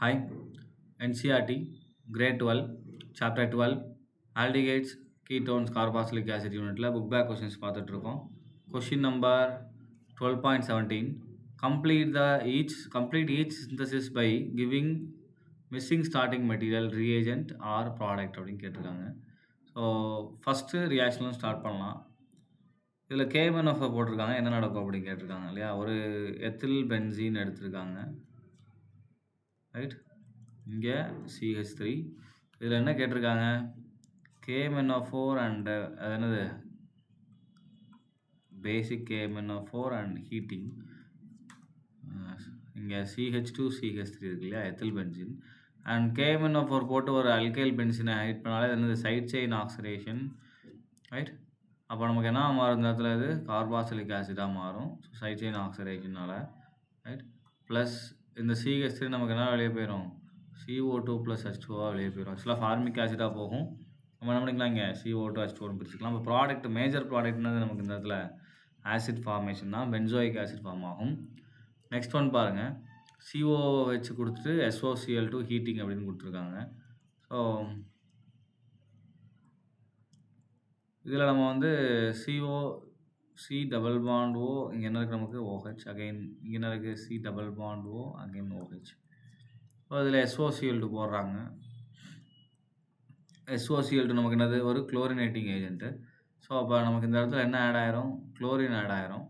Hi, NCRT, Grade 12, Chapter 12, Aldehydes, Ketones, Carboxylic Acid யூனிட்டில் book back questions பார்த்துட்ருக்கோம். Question number 12.17 complete each synthesis by giving missing starting material, reagent or product அப்படின்னு கேட்டிருக்காங்க. So first ரியாக்ஷனும் start பண்ணலாம். இதில் KMNO4 போட்டிருக்காங்க, என்ன நடக்கும் அப்படின்னு கேட்டிருக்காங்க இல்லையா. ஒரு எத்தில் பென்சீன் எடுத்திருக்காங்க, ரைட். இங்கே CH3, இதில் என்ன கேட்டிருக்காங்க, KMNO4 அண்ட் அது என்னது பேசிக் KMNO4 அண்ட் ஹீட்டிங். இங்கே CH2 CH3 இருக்கு இல்லையா, எத்தில் பென்சின். அண்ட் KMNO4 போட்டு ஒரு அல்கைல் பென்சினை ஹைட் பண்ணாலே அது என்னது சைட் செயின் ஆக்சிடேஷன், ரைட். அப்போ நமக்கு என்ன மாறும் இந்த இடத்துல, இது கார்பாக்சிலிக் ஆசிடாக மாறும் சைட் செயின் ஆக்சிடேஷனால், ரைட். ப்ளஸ் இந்த CH3 நமக்கு என்ன வெளியே போயிடும், CO2 + H2 வெளியே போயிடும். ஆக்சுவலாக ஃபார்மிக் ஆசிடாக போகும், நம்ம என்ன பண்ணிக்கலாம், இங்கே CO2 H2 பிரிச்சுக்கலாம். இப்போ ப்ராடக்ட், மேஜர் ப்ராடக்ட்னது நமக்கு இந்த இடத்துல ஆசிட் ஃபார்மேஷன் தான், பென்சோயிக் ஆசிட் ஃபார்ம் ஆகும். நெக்ஸ்ட் ஒன் பாருங்கள், COOH கொடுத்துட்டு SOCl2 ஹீட்டிங் அப்படின்னு கொடுத்துருக்காங்க. ஸோ இதில் நம்ம வந்து C டபுள் பாண்ட் O, இங்கே என்ன இருக்குது நமக்கு OH, அகைன் இங்கே என்ன இருக்குது C double bond O, again OH. So இதில் SOCl2 போடுறாங்க. SOCl2 நமக்கு என்னது, ஒரு குளோரினேட்டிங் ஏஜென்ட்டு. ஸோ அப்போ நமக்கு இந்த இடத்துல என்ன ஆட் ஆயிரும், குளோரின் ஆட் ஆயிரும்.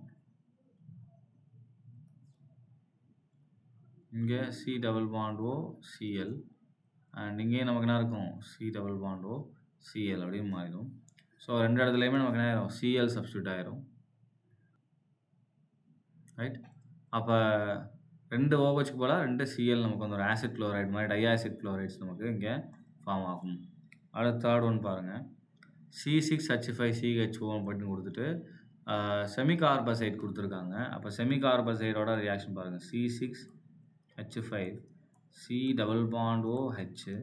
இங்கே C double bond O Cl, and இங்கேயும் நமக்கு என்ன இருக்கும் C double bond O Cl அப்படின்னு மாறிடும். ஸோ ரெண்டு இடத்துலையுமே நமக்கு என்ன ஆயிரும், Cl சப்ஸ்டியூட் ஆயிரும், ரைட். அப்போ ரெண்டு OHக்கு போல ரெண்டு Cl நமக்கு வந்து ஒரு ஆசிட் குளோரைட் மாதிரி டைஆசிட் குளோரைட்ஸ் நமக்கு இங்கே ஃபார்ம் ஆகும். அடுத்த தேர்ட் ஒன் பாருங்கள், C6H5CHO அப்படின்னு கொடுத்துட்டு செமிகார்பசைட் கொடுத்துருக்காங்க. அப்போ செமிகார்பசைடோட ரியாக்ஷன் பாருங்கள், C6H5 C double bond OH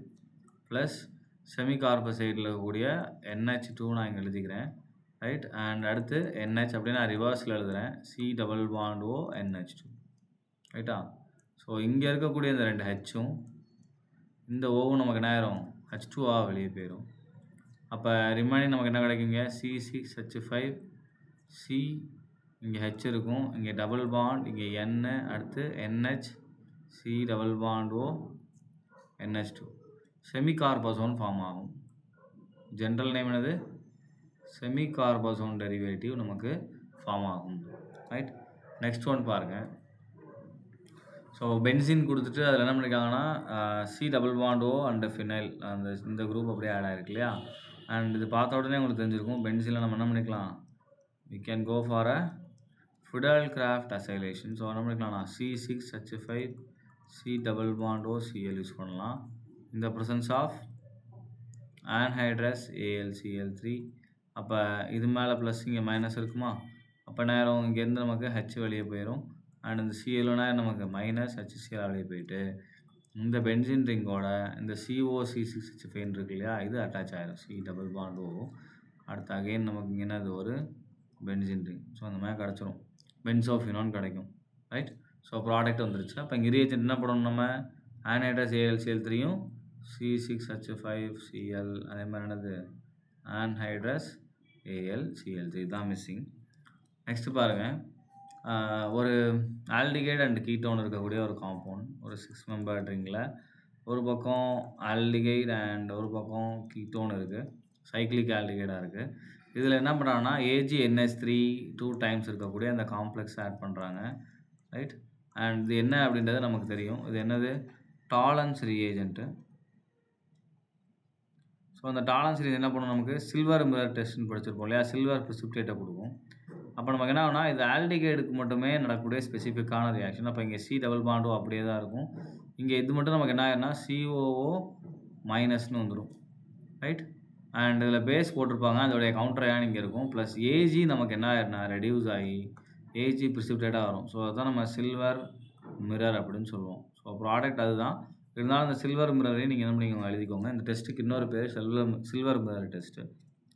plus செமிகார்பசைடில் இருக்கக்கூடிய NH2 நான் இங்கே எழுதிக்கிறேன், ரைட். அண்ட் அடுத்து NH அப்படின்னு நான் ரிவர்ஸில் எழுதுகிறேன், C double bond O NH2, ரைட்டா. ஸோ இங்கே இருக்கக்கூடிய இந்த ரெண்டு ஹெச்சும் இந்த ஓவும் நமக்கு என்ன ஆயிரும், H2 வெளியே போயிடும். அப்போ ரிமைனிங் நமக்கு என்ன கிடைக்குங்க, C6H5 C, இங்கே H இருக்கும், இங்கே டபுள் பாண்ட், இங்கே N, அடுத்து NH C double bond O NH2, semicarbazone form ஆகும். ஜென்ரல் நேம் என்னது, செமிகார்பசோன் டெரிவேட்டிவ் நமக்கு ஃபார்ம் ஆகும், ரைட். நெக்ஸ்ட் ஒன் பாருங்கள். ஸோ பென்சின் கொடுத்துட்டு அதில் என்ன பண்ணியிருக்காங்கன்னா C double bond O and phenyl, இந்த குரூப் அப்படியே ஆட் ஆகிருக்கு இல்லையா. அண்ட் இது பார்த்த உடனே உங்களுக்கு தெரிஞ்சிருக்கும், பென்சினில் நம்ம என்ன பண்ணிக்கலாம், we can go for a Friedel-Crafts acylation. So என்ன பண்ணிக்கலாம்னா C6H5 C double bond O Cl use பண்ணலாம். இந்த ப்ரெசன்ஸ் ஆஃப் anhydrous AlCl3. அப்போ இது மேலே ப்ளஸ் இங்கே மைனஸ் இருக்குமா, அப்போ நேரம் இங்கேருந்து நமக்கு H வெளியே போயிடும். அண்ட் இந்த Clனா நமக்கு மைனஸ் HCl வெளியே போயிட்டு இந்த பென்சின் ரிங்கோட இந்த COC6H5 இருக்கு இல்லையா, இது அட்டாச் ஆகிடும் C டபுள் பாண்ட் O. அடுத்து அகெயின் நமக்கு இங்கே என்னது, ஒரு பென்சின் ரிங். ஸோ அந்த மாதிரி கிடச்சிரும், பென்சோஃபினோன் கிடைக்கும், ரைட். ஸோ ப்ராடக்ட் வந்துருச்சு. அப்போ இங்கே ரியேஜென்ட் என்ன பண்ணணும், நம்ம anhydrous AlCl3யும் C6H5Cl, அதே மாதிரி என்னது anhydrous AlCl3 தான் மிஸ்ஸிங். நெக்ஸ்ட்டு பாருங்கள், ஒரு ஆல்டிகைட் அண்ட் கீட்டோன் இருக்கக்கூடிய ஒரு காம்பவுண்ட், ஒரு 6 மெம்பர் ரிங்கில் ஒரு பக்கம் ஆல்டிகைட் அண்ட் ஒரு பக்கம் கீட்டோன் இருக்குது, சைக்ளிக் ஆல்டிகைடாக இருக்குது. இதில் என்ன பண்ணுறாங்கன்னா AgNH3 2 டைம்ஸ் இருக்கக்கூடிய அந்த காம்ப்ளெக்ஸ் ஆட் பண்ணுறாங்க, ரைட். அண்ட் இது என்ன அப்படின்றது நமக்கு தெரியும், இது என்னது, டாலன்ஸ் ரியேஜென்ட்டு. ஸோ அந்த டாலன்ஸ் ரியேஜென்ட் என்ன பண்ணும், நமக்கு சில்வர் மிரர் டெஸ்ட்னு படிச்சிருப்போம் இல்லையா, சில்வர் ப்ரிசிபிடேட்டை கொடுக்கும். அப்போ நமக்கு என்ன ஆகுனா, இது ஆல்டிகைடுக்கு மட்டுமே நடக்கக்கூடிய ஸ்பெசிஃபிக்கான ரியாக்ஷன். அப்போ இங்கே C டபுள் பாண்ட் O அப்படியே தான் இருக்கும், இங்கே இது மட்டும் நமக்கு என்ன ஆயிருன்னா COO மைனஸ்னு வந்துடும், ரைட். அண்ட் இதில் பேஸ் போட்டிருப்பாங்க, அதோடைய கவுண்டர் அயான் இங்கே இருக்கும், ப்ளஸ் Ag நமக்கு என்ன ஆயிருன்னா ரெடியூஸ் ஆகி Ag ப்ரிசிபிடேட்டாக வரும். ஸோ அதுதான் நம்ம சில்வர் மிரர் அப்படின்னு சொல்லுவோம். ஸோ ப்ராடக்ட் அதுதான். இருந்தாலும் அந்த சில்வர் மிரரையும் நீங்கள் என்ன பண்ணிக்கோங்க, எழுதிக்கோங்க. இந்த டெஸ்ட்டுக்கு இன்னொரு பேர் silver mirror test,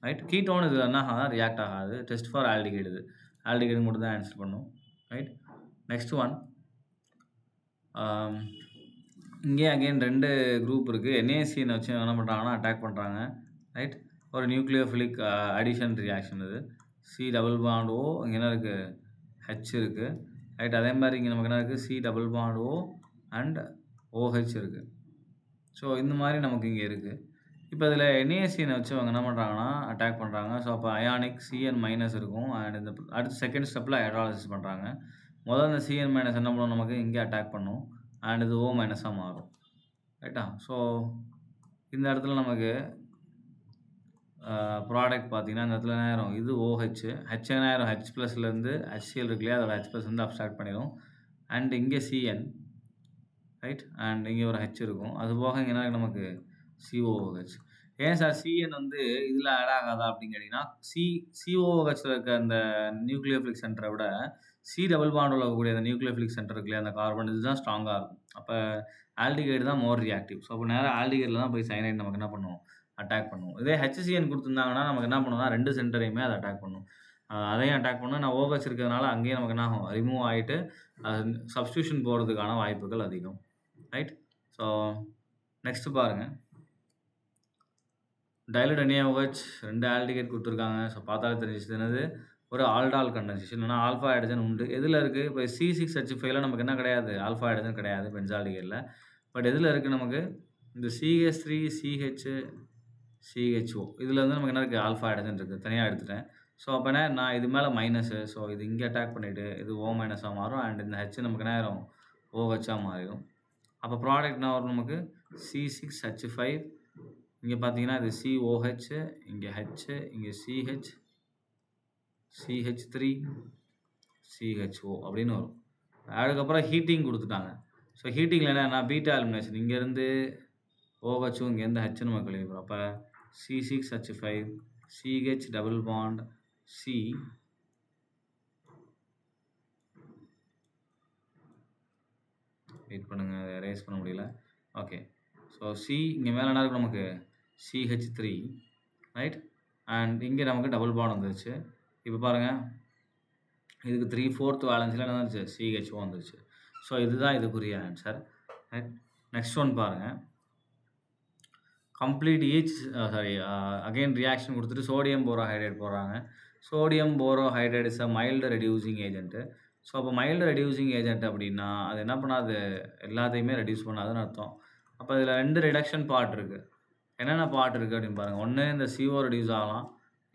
right. Ketone இது என்ன ஆகாது, ரியாக்ட் ஆகாது, டெஸ்ட் ஃபார் ஆல்டிகைடு, இது ஆல்டிகைடு மட்டும் தான் ஆன்சர் பண்ணும், ரைட். நெக்ஸ்ட் ஒன், இங்கே அகைன் 2 குரூப் இருக்கு. NaCN வச்சு என்ன பண்றாங்கன்னா, அட்டாக் பண்றாங்க. ரைட். ஒரு நியூக்ளியோஃபிலிக் அடிஷன் ரியாக்ஷன் இது. C டபுள் பாண்ட் O இங்க என்ன இருக்கு? H இருக்கு. ரைட். அதே மாரி இங்க நமக்கு என்ன இருக்கு? C double bond O and OH இருக்கு. ஸோ இந்த மாரி நமக்கு இங்க இருக்கு. இப்ப இதில NaCN வச்சு அவங்க என்ன பண்றாங்கன்னா, அட்டாக் பண்றாங்க. ஸோ அப்ப அயானிக் Cn மைனஸ் இருக்கும். அண்ட் இந்த அடுத்து செகண்ட் ஸ்டெப்ல ஹைட்ராலிசிஸ் பண்றாங்க. முதல்ல இந்த Cn மைனஸ் என்ன பண்ணும் நமக்கு இங்க அட்டாக் பண்ணும். அண்ட் இது O மைனஸா மாறும். ரைட்டா? ஸோ இந்த இடத்துல நமக்கு ப்ராடக்ட் பார்த்தீங்கன்னா, இந்த இடத்துல என்ன ஆயிரும்? இது OH. H என்ன ஆயிரும்? H ப்ளஸ்லேருந்து HCl இருக்கு இல்லையா? அதோட H ப்ளஸ் வந்து அப்ஸ்ட்ராக்ட் பண்ணிரும். அண்ட் இங்க Cn. ரைட். அண்ட் இங்க ஒரு H இருக்கும். அது போக இங்க என்ன இருக்கு நமக்கு? COOH. ஏன் சார் Cn வந்து இதில ஆட் ஆகாதா அப்படின்னு கேட்டீங்கன்னா, COOHல இருக்க அந்த நியூக்ளியோஃபிலிக் சென்டர விட C டபுள் பாண்ட்ல இருக்கக்கூடிய அந்த நியூக்ளியோஃபிலிக் சென்டர் இருக்கு இல்லையா? அந்த கார்பன் இதுதான் ஸ்ட்ராங்கா இருக்கும். அப்ப ஆல்டிகைடு தான் மோர் ரியாக்டிவ். ஸோ அப்ப நேரா ஆல்டிகைட்ல தான் போய் சயனைட் நமக்கு என்ன பண்ணும்? அட்டாக் பண்ணும். இதே HCN குடுத்திருந்தாங்கன்னா, நமக்கு என்ன பண்ணும்னா 2 சென்டரையுமே அது அட்டாக் பண்ணும். அதையும் அட்டாக் பண்ணும். நான் OH இருக்கிறதுனால அங்கேயே நமக்கு என்ன ஆகும்? ரிமூவ் ஆயிட்டு சப்ஸ்டிடியூஷன் போறதுக்கான வாய்ப்புகள் அதிகம். ரைட். ஸோ நெக்ஸ்ட் பாருங்க. டைலூட் NaOH 2 ஆல்டிகைட் குடுத்துருக்காங்க. ஸோ பார்த்தாலே தெரிஞ்சிருச்சு என்னது? ஒரு ஆல்டால் கண்டென்சேஷன். இல்லன்னா ஆல்ஃபா ஹைட்ரஜன் உண்டு. எதுல இருக்கு? இப்ப C6H5ல நமக்கு என்ன கிடையாது? ஆல்ஃபா ஹைட்ரஜன் கிடையாது பென்சால்டிகைட்ல. பட் எதுல இருக்கு நமக்கு? இந்த CH3, CH, CHO இதுல வந்து நமக்கு என்ன இருக்கு? ஆல்ஃபா ஹைட்ரஜன் இருக்கு. தனியா எடுத்துட்டேன். ஸோ அப்ப என்ன நான் இது மேல மைனஸு. ஸோ இது இங்க அட்டாக் பண்ணிட்டு இது O மைனஸா மாறும். அண்ட் இந்த H நமக்கு என்ன ஆயிரும்? OHஆ மாறிரும். அப்ப ப்ராடக்ட் என்ன வரும் நமக்கு? C6H5 இங்க பார்த்தீங்கன்னா, இது COH, இங்க H, இங்க CH, CH3, CHO அப்படின்னு வரும். அதுக்கப்புறம் ஹீட்டிங் குடுத்துட்டாங்க. ஸோ ஹீட்டிங்ல என்னன்னா பீட்டா எலிமினேஷன் இங்கேருந்து OHம் இங்கேருந்து H நம்ம கழிக்க போறோம். அப்ப C6H5, CH double bond C wait பண்ணுங்க. அத எரேஸ் பண்ண முடியல. ஓகே. ஸோ C இங்க மேல என்ன இருக்கு நமக்கு? CH3 right. அண்ட் இங்க நமக்கு டபுள் பாண்ட் வந்துருச்சு. இப்ப பாருங்க. இதுக்கு 3/4 வேலன்ஸ்ல என்ன வந்துருச்சு? CHO வந்துருச்சு. ஸோ இதுதான் இதுக்குரிய ஆன்சர். ரைட். நெக்ஸ்ட் ஒன் பாருங்க. கம்ப்ளீட் ஈச் அகைன் ரியாக்ஷன் குடுத்துட்டு சோடியம் போரோஹைட்ரைடு போடுறாங்க. Sodium borohydride is a mild reducing agent. So அப்போ மைல்டு ரெடியூசிங் ஏஜென்ட் அப்படின்னா, அது என்ன பண்ணாது? எல்லாத்தையுமே ரெடியூஸ் பண்ணாதுன்னு அர்த்தம். அப்போ இதில 2 ரிடக்ஷன் பார்ட் இருக்கு. என்னென்ன பார்ட் இருக்கு அப்படின்னு பாருங்க. ஒண்ணு இந்த CO ரெடியூஸ் ஆகலாம்.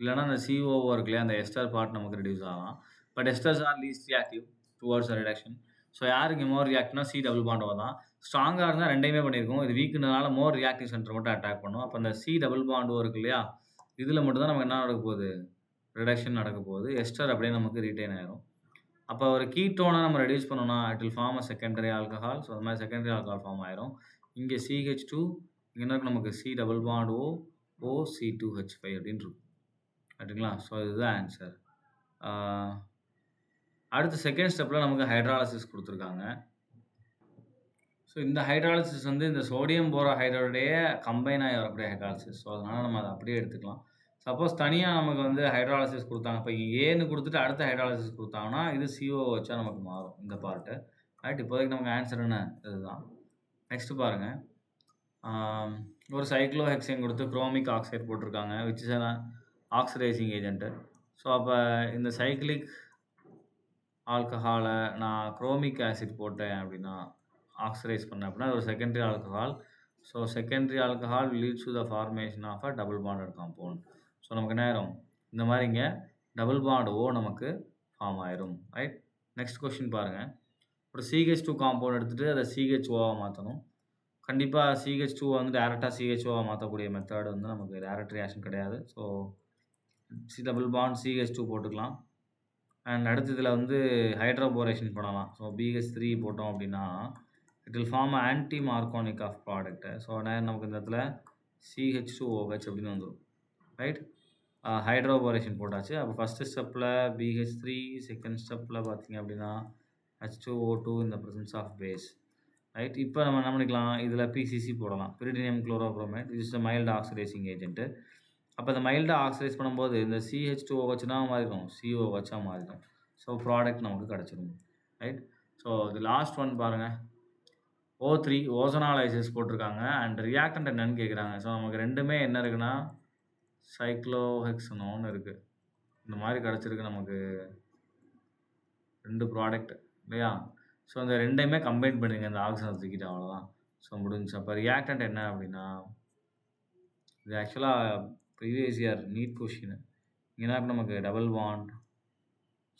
இல்லன்னா அந்த COO இருக்கு இல்லையா? அந்த எஸ்டர் பார்ட் நமக்கு ரெடியூஸ் ஆகலாம். But esters are least reactive towards reduction. So யார் இங்க மோர் ரியாக்டிவ்னா C டபுள் பாண்ட் O தான். ஸ்ட்ராங்கா இருந்தா 2யுமே பண்ணியிருக்கும். இது வீக்ன்றனால மோர் ரியாக்டிவ் சென்டர் மட்டும் அட்டாக் பண்ணும். அப்ப அந்த C டபுள் பாண்ட் O இருக்கு இல்லையா? இதுல மட்டும் தான் நமக்கு என்ன நடக்க போகுது? ரிடக்ஷன் நடக்க போகுது. எஸ்டர் அப்படியே நமக்கு ரிட்டெயின் ஆயிரும். அப்ப ஒரு கீட்டோன நம்ம ரெடியூஸ் பண்ணோம்னா, it will form a secondary alcohol. So அந்த மாரி செகண்டரி ஆல்கஹால் ஃபார்ம் ஆயிரும். இங்க CH2 இங்க என்ன இருக்கு நமக்கு? C double bond O, OC2H5 அப்படின்னு இருக்கும். ரைட்டுங்களா? ஸோ இதுதான் ஆன்சர். அடுத்து செகண்ட் ஸ்டெப்ல நமக்கு ஹைட்ராலிசிஸ் குடுத்துருக்காங்க. ஸோ இந்த ஹைட்ராலிசிஸ் வந்து இந்த சோடியம் போரோஹைட்ரைடுடைய கம்பைன் ஆகி வரக்கூடிய ஹைட்ராலிசிஸ். ஸோ அதனால நம்ம அத அப்படியே எடுத்துக்கலாம். சப்போஸ் தனியா நமக்கு வந்து ஹைட்ராலிசிஸ் குடுத்தாங்க. இப்ப Aன்னு குடுத்துட்டு அடுத்த ஹைட்ராலிசிஸ் குடுத்தாங்கன்னா, இது CO வச்சா நமக்கு மாறும் இந்த பார்ட்டு. ரைட். இப்போதைக்கு நமக்கு ஆன்சர் என்ன? இதுதான். நெக்ஸ்ட் பாருங்க. ஒரு சைக்ளோஹெக்சேன் குடுத்து குரோமிக் ஆக்சைடு போட்டிருக்காங்க. Which is an oxidising agent. So அப்ப இந்த சைக்ளிக் ஆல்கஹால நான் குரோமிக் ஆசிட் போட்டேன் அப்படின்னா, ஆக்சிடைஸ் பண்ணேன் அப்படின்னா, ஒரு secondary alcohol. So secondary alcohol leads to the formation of a double bonded compound. So நமக்கு என்ன ஆயிரும்? இந்த மாரி இங்க டபுள் பாண்ட் O நமக்கு ஃபார்ம் ஆயிரும். ரைட். நெக்ஸ்ட் கொஸ்டின் பாருங்க. ஒரு CH2 காம்பவுண்ட் எடுத்துட்டு அத CHOவா மாத்தணும். கண்டிப்பா CH2 வந்து டைரக்ட்டா CHOவா மாத்தக்கூடிய மெத்தட் வந்து நமக்கு டைரக்ட் ரியாக்ஷன் கிடையாது. So C double bond CH2 போட்டுக்கலாம். அண்ட் அடுத்து இதில வந்து ஹைட்ரோபோரேஷன் பண்ணலாம். ஸோ BH3 போட்டோம் அப்படின்னா, it will form a anti Markovnikov of product. So நமக்கு இந்த இடத்துல CH2OH அப்படின்னு வந்துரும். ரைட். ஹைட்ரோபோரேஷன் போட்டாச்சு. அப்போ ஃபர்ஸ்ட் ஸ்டெப்ல BH3, செகண்ட் ஸ்டெப்ல பார்த்தீங்க அப்படின்னா H2O2 in the presence of base. Right. இப்போ நம்ம என்ன பண்ணிக்கலாம்? இதில PCC போடலாம். Pyridinium chlorobromide. This is a mild oxidizing agent. அப்ப இந்த மைல்டா ஆக்சிடைஸ் பண்ணும்போது இந்த CH2OH என்னவா மாறிடும்? COOHஆ மாறிடும். ஸோ ப்ராடக்ட் நமக்கு கிடைச்சிரும். Right. So the last one பாருங்க. O3 ஓசோனாலைசிஸ் போட்டிருக்காங்க. அண்ட் ரியாக்டன்ட் என்னன்னு கேட்குறாங்க. ஸோ நமக்கு 2மே என்ன இருக்குன்னா, சைக்ளோஹெக்ஸனோன் இருக்கு. இந்த மாரி கிடைச்சிருக்கு நமக்கு 2 ப்ராடக்ட் இல்லையா? ஸோ அந்த 2யுமே கம்பைன் பண்ணிருங்க. இந்த ஆக்ஸிஜன தூக்கிட்டு அவ்வளோதான். ஸோ முடிஞ்சுச்சு. அப்ப ரியாக்டன்ட் என்ன அப்படின்னா, இது ஆக்சுவலா ப்ரீவியஸ் இயர் நீட் கொஸ்டின். இங்கன்னா இப்ப நமக்கு டபுள் பாண்ட்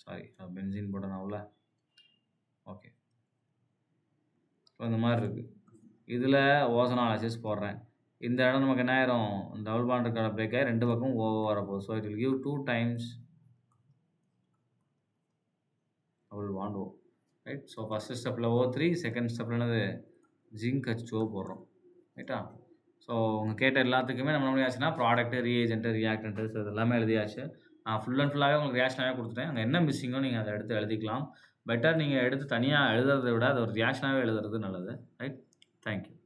சாரி பென்சீன் போட்டனால ஓகே. ஸோ இந்த மாரி இருக்கு. இதுல ஓசோனாலைசிஸ் போடுறேன். இந்த இடம் நமக்கு என்ன ஆயிரும், டபுள் பாண்ட் இருக்கிற பிரேக் ஆயி 2 பக்கமும் O வரப்போகுது. So it will give 2 times double bond O. Right. So first ஸ்டெப்ல O3, செகண்ட் ஸ்டெப்ல என்னது ஜிங்க் H2O போடுறோம். ரைட்டா? ஸோ அவங்க கேட்ட எல்லாத்துக்குமே நம்ம என்ன பண்ணியாச்சுன்னா, ப்ராடக்ட், ரியேஜென்ட், ரியாக்டன்ட் ஸோ இது எல்லாமே எழுதியாச்சு. நான் ஃபுல் அண்ட் ஃபுல்லாவே உங்களுக்கு ரியாக்ஷனாவே குடுத்துட்டேன். அங்க என்ன மிஸ்ஸிங்கோ நீங்க அத எடுத்து எழுதிக்கலாம். பெட்டர் நீங்க எடுத்து தனியா எழுதுறத விட, அத ஒரு ரியாக்ஷனாவே எழுதுறது நல்லது. ரைட்? Thank you.